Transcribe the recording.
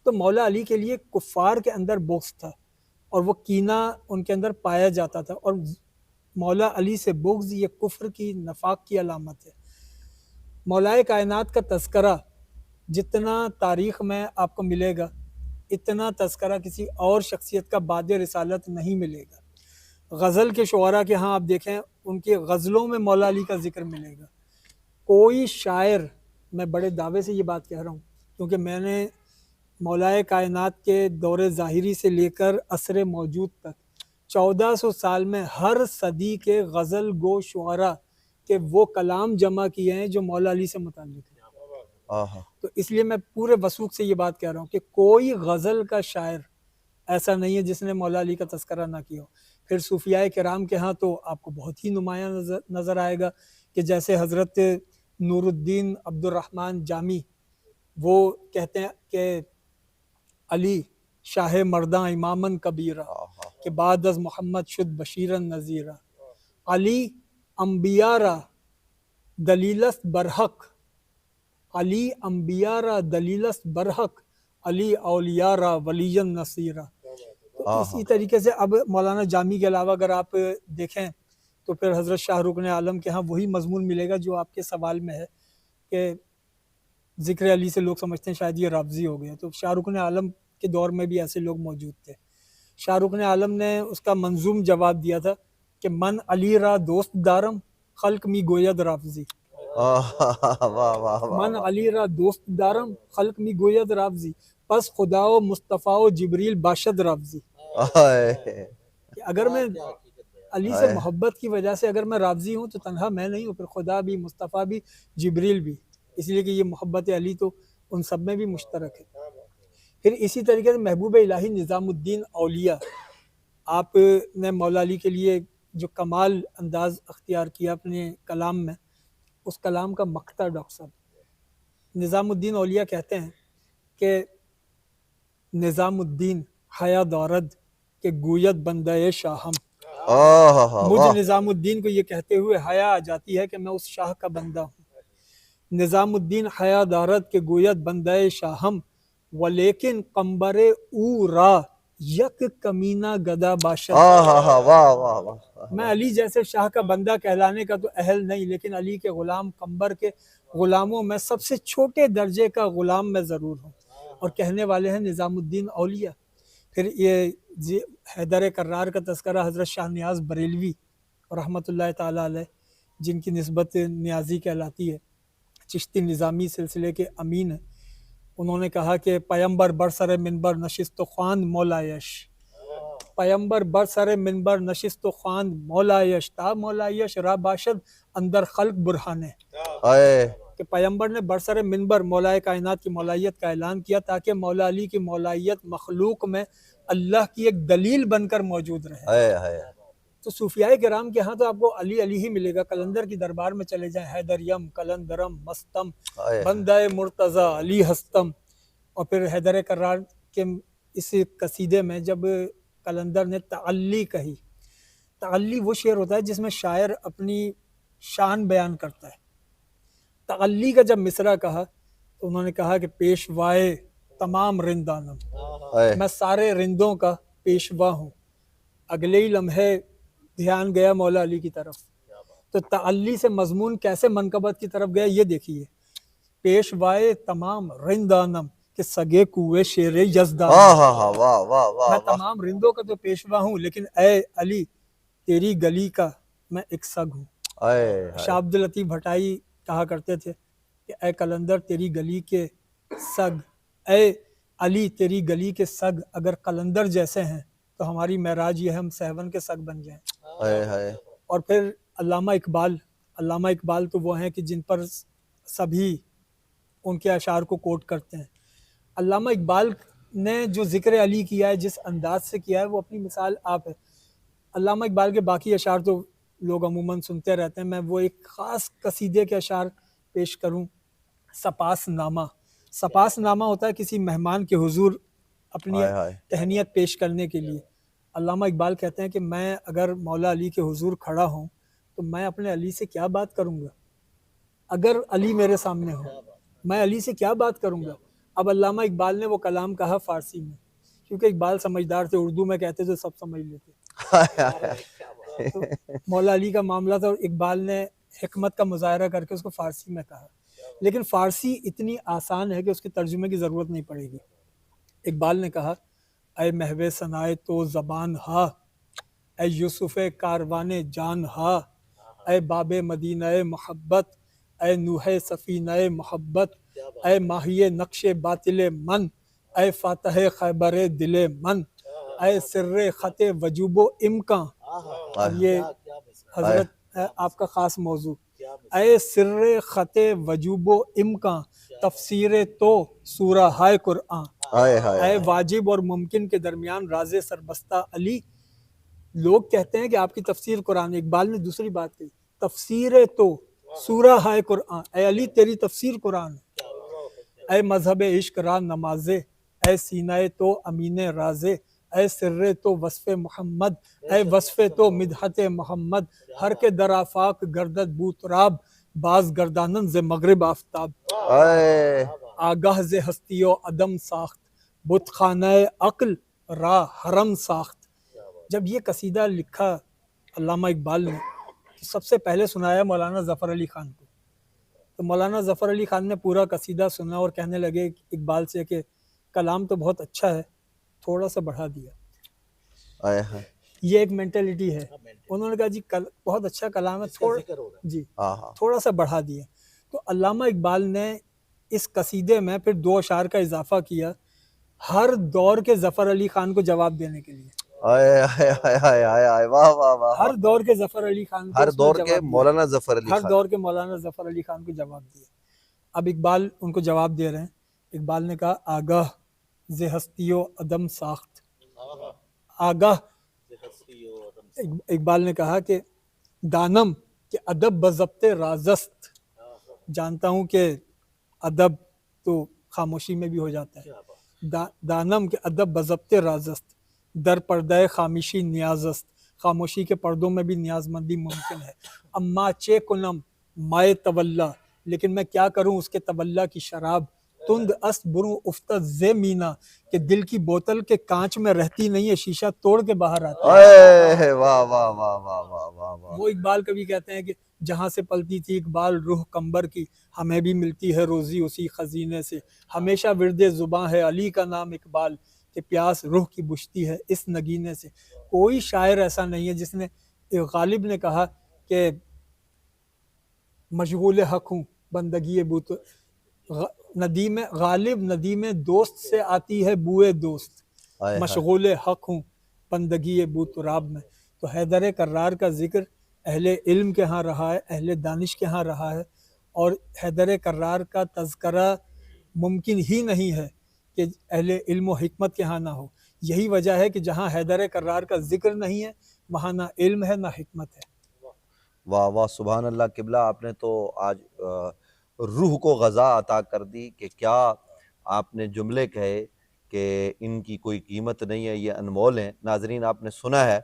تو مولا علی کے لیے کفار کے اندر بغض تھا اور وہ کینہ ان کے اندر پایا جاتا تھا، اور مولا علی سے بغض یہ کفر کی، نفاق کی علامت ہے۔ مولائے کائنات کا تذکرہ جتنا تاریخ میں آپ کو ملے گا، اتنا تذکرہ کسی اور شخصیت کا بعد رسالت نہیں ملے گا۔ غزل کے شعراء کے ہاں آپ دیکھیں، ان کی غزلوں میں مولا علی کا ذکر ملے گا۔ کوئی شاعر، میں بڑے دعوے سے یہ بات کہہ رہا ہوں کیونکہ میں نے مولائے کائنات کے دور ظاہری سے لے کر عصر موجود تک 1400 سال میں ہر صدی کے غزل گو شعراء کے وہ کلام جمع کیے ہیں جو مولا علی سے متعلق ہیں۔ تو اس لیے میں پورے وثوق سے یہ بات کہہ رہا ہوں کہ کوئی غزل کا شاعر ایسا نہیں ہے جس نے مولا علی کا تذکرہ نہ کیا ہو۔ پھر صوفیاء کرام کے ہاں تو آپ کو بہت ہی نمایاں نظر آئے گا کہ جیسے حضرت نور الدین عبد الرحمن جامی، وہ کہتے ہیں کہ علی شاہ مرداں امامن کبیرہ کہ بعد از محمد شد بشیرن نذیرہ، علی انبیاء را دلیل است برحق، علی انبیاء را دلیل است برحق، علی اولیاء را ولی نصیرہ۔ تو اسی طریقے سے اب مولانا جامی کے علاوہ اگر آپ دیکھیں تو پھر حضرت شاہ رکن عالم کے ہاں وہی مضمون ملے گا جو آپ کے سوال میں ہے کہ ذکر علی سے لوگ سمجھتے ہیں شاید یہ رافضی ہو گیا، تو شاہ رکن عالم کے دور میں بھی ایسے لوگ موجود تھے۔ شاہ رکن عالم نے اس کا منظوم جواب دیا تھا کہ من علی را دوست دارم خلق می گوید رافضی، من علی را دوست دارم خلق می گوید رافضی، پس خدا و مصطفیٰ و جبریل باشد رافضی۔ کہ اگر میں علی سے محبت کی وجہ سے اگر میں رافضی ہوں تو تنہا میں نہیں ہوں، پھر خدا بھی، مصطفیٰ بھی، جبریل بھی، اس لیے کہ یہ محبت علی تو ان سب میں بھی مشترک ہے۔ پھر اسی طریقے سے محبوب الہی نظام الدین اولیاء، آپ نے مولا علی کے لیے جو کمال انداز اختیار کیا اپنے کلام میں، اس کلام کا مقطع ڈاکٹر صاحب نظام الدین اولیاء کہتے ہیں کہ نظام الدین حیا دارد کہ گوید بندہ شاہم، مجھ نظام الدین کو یہ کہتے ہوئے حیا آ جاتی ہے کہ میں اس شاہ کا بندہ ہوں۔ نظام الدین حیا دارد کہ گوید بندہ شاہم، ولیکن قمبر او را یک کمینہ گدا باشد۔ میں علی جیسے شاہ کا بندہ کہلانے کا تو اہل نہیں، لیکن علی کے غلام قمبر کے غلاموں میں سب سے چھوٹے درجے کا غلام میں ضرور ہوں، اور کہنے والے ہیں نظام الدین اولیاء۔ پھر یہ حیدر کرار کا تذکرہ حضرت شاہ نیاز بریلوی رحمۃ اللہ تعالی علیہ، جن کی نسبت نیازی کہلاتی ہے، چشتی نظامی سلسلے کے امین ہیں، انہوں نے کہا کہ پیمبر برسر منبر نشست و خواند مولایش، پیمبر برسر منبر نشست و خواند مولایش، تا مولایش را باشد اندر خلق برہانے، کہ پیمبر نے برسر منبر مولائے کائنات کی مولائیت کا اعلان کیا تاکہ مولا علی کی مولائیت مخلوق میں اللہ کی ایک دلیل بن کر موجود رہے۔ تو صوفیاء کرام کے ہاں تو آپ کو علی علی ہی ملے گا۔ قلندر کی دربار میں چلے جائیں، حیدر یم قلندرم مستم بندہ مرتضی علی ہستم، اور پھر حیدر کرار کے اس قصیدے میں جب قلندر نے تعلی کہی، تعلی وہ شعر ہوتا ہے جس میں شاعر اپنی شان بیان کرتا ہے۔ تعلی کا جب مصرع کہا تو انہوں نے کہا کہ پیشوائے تمام رندانم، میں سارے رندوں کا پیشوا ہوں۔ اگلے ہی لمحے دھیان گیا مولا علی کی طرف، تو تعلی سے مضمون کیسے منقبت کی طرف گیا یہ دیکھیے، پیشوائے تمام رندانم کہ سگے کوئے شیر یزدانم، میں تمام رندوں کا تو پیشوا ہوں لیکن اے علی تیری گلی کا میں ایک سگ ہوں۔ شاہ عبداللطیف بھٹائی کہا کرتے تھے کہ اے قلندر تیری گلی کے سگ، اے علی تیری گلی کے سگ اگر قلندر جیسے ہیں تو ہماری معراج یہ ہم سیون کے سگ بن جائیں۔ اور پھر علامہ اقبال تو وہ ہیں کہ جن پر سبھی ان کے اشعار کو کوٹ کرتے ہیں۔ علامہ اقبال نے جو ذکر علی کیا ہے، جس انداز سے کیا ہے، وہ اپنی مثال آپ ہے۔ علامہ اقبال کے باقی اشعار تو لوگ عموماً سنتے رہتے ہیں، میں وہ ایک خاص قصیدے کے اشعار پیش کروں۔ سپاس نامہ، سپاس نامہ ہوتا ہے کسی مہمان کے حضور اپنی تہنیت پیش کرنے کے لیے۔ علامہ اقبال کہتے ہیں کہ میں اگر مولا علی کے حضور کھڑا ہوں تو میں اپنے علی سے کیا بات کروں گا؟ اگر علی میرے سامنے ہو میں علی سے کیا بات کروں گا؟ اب علامہ اقبال نے وہ کلام کہا فارسی میں، کیونکہ اقبال سمجھدار تھے، اردو میں کہتے تو سب سمجھ لیتے. تو مولا علی کا معاملہ تھا اور اقبال نے حکمت کا مظاہرہ کر کے اس کو فارسی میں کہا. لیکن فارسی اتنی آسان ہے کہ اس کے ترجمے کی ضرورت نہیں پڑے گی. اقبال نے کہا اے محو ثنائے تو زبان ہا، اے یوسف کاروان جان ہا، اے باب مدینہ محبت، اے نوح سفینہ محبت، اے ماہی نقش باطل من، اے فاتح خیبر دل من، اے سر خط وجوب و امکان. اب یہ حضرت آپ کا خاص موضوع، اے سر خط وجوب و امکان، تفسیر تو سورہ ہائے قرآن، اے واجب اور ممکن کے درمیان راز سربستہ علی. لوگ کہتے ہیں کہ آپ کی تفسیر قرآن. اقبال نے دوسری بات کہی، تفسیر تو سورہ ہائے قرآن، اے علی تیری تفسیر قرآن ہے. اے مذہب عشق را نمازے، اے سینہ تو امین رازے، اے سر تو وصف محمد، اے وصف تو مدحت محمد، ہر کے در آفاق گردد بوتراب، باز گردانن ز مغرب آفتاب. آگاہ ز ہستی و عدم ساخت، بت خانہ عقل را حرم ساخت. جب یہ قصیدہ لکھا علامہ اقبال نے تو سب سے پہلے سنایا مولانا ظفر علی خان کو. تو مولانا ظفر علی خان نے پورا قصیدہ سنا اور کہنے لگے اقبال سے کہ کلام تو بہت اچھا ہے، تھوڑا سا بڑھا دیا. یہ ایک مینٹلٹی ہے. انہوں نے کہا جی بہت اچھا کلام ہے، تھوڑا سا بڑھا دیا. تو علامہ اقبال نے اس قصیدے میں پھر 2 اشعار کا اضافہ کیا ہر دور کے ظفر علی خان کو جواب دینے کے لیے. ہر دور کے ظفر علی خان کو، ہر دور کے مولانا ظفر علی خان، ہر دور کے مولانا ظفر علی خان کو جواب دیا. اب اقبال ان کو جواب دے رہے ہیں. اقبال نے کہا آگاہ ز ہستی و عدم ساخت. آگاہ، اقبال نے کہا کہ دانم کہ ادب بضبط رازست، جانتا ہوں کہ ادب تو خاموشی میں بھی ہو جاتا ہے. دانم کہ ادب بضبط رازست، در پردہ خاموشی نیازست، خاموشی کے پردوں میں بھی نیاز مندی ممکن ہے. اما چے کنم مائے تولا، لیکن میں کیا کروں اس کے تولا کی شراب. تند است بروں افتد ز مینا، کہ دل کی بوتل کے کانچ میں رہتی نہیں ہے، شیشہ توڑ کے باہر آتا ہے. وہ اقبال کبھی کہتے ہیں کہ جہاں سے پلتی تھی اقبال روح کمبر کی، ہمیں بھی ملتی ہے روزی اسی خزینے سے. ہمیشہ ورد زباں ہے علی کا نام اقبال، کہ پیاس روح کی بجھتی ہے اس نگینے سے. کوئی شاعر ایسا نہیں ہے جس نے، غالب نے کہا کہ مشغول حق ہوں بندگی بوت، ندیم غالب ندیم دوست سے آتی ہے بوئے دوست، مشغول حق ہوں بندگی بوتراب میں. تو حیدر کرار کا ذکر اہل علم کے ہاں رہا ہے، اہل دانش کے ہاں رہا ہے، اور حیدر کرار کا تذکرہ ممکن ہی نہیں ہے کہ اہل علم و حکمت کے ہاں نہ ہو. یہی وجہ ہے کہ جہاں حیدر کرار کا ذکر نہیں ہے وہاں نہ علم ہے نہ حکمت ہے. واہ واہ، سبحان اللہ. قبلہ آپ نے تو آج روح کو غذا عطا کر دی کہ کیا آپ نے جملے کہے کہ ان کی کوئی قیمت نہیں ہے، یہ انمول ہیں. ناظرین، آپ نے سنا ہے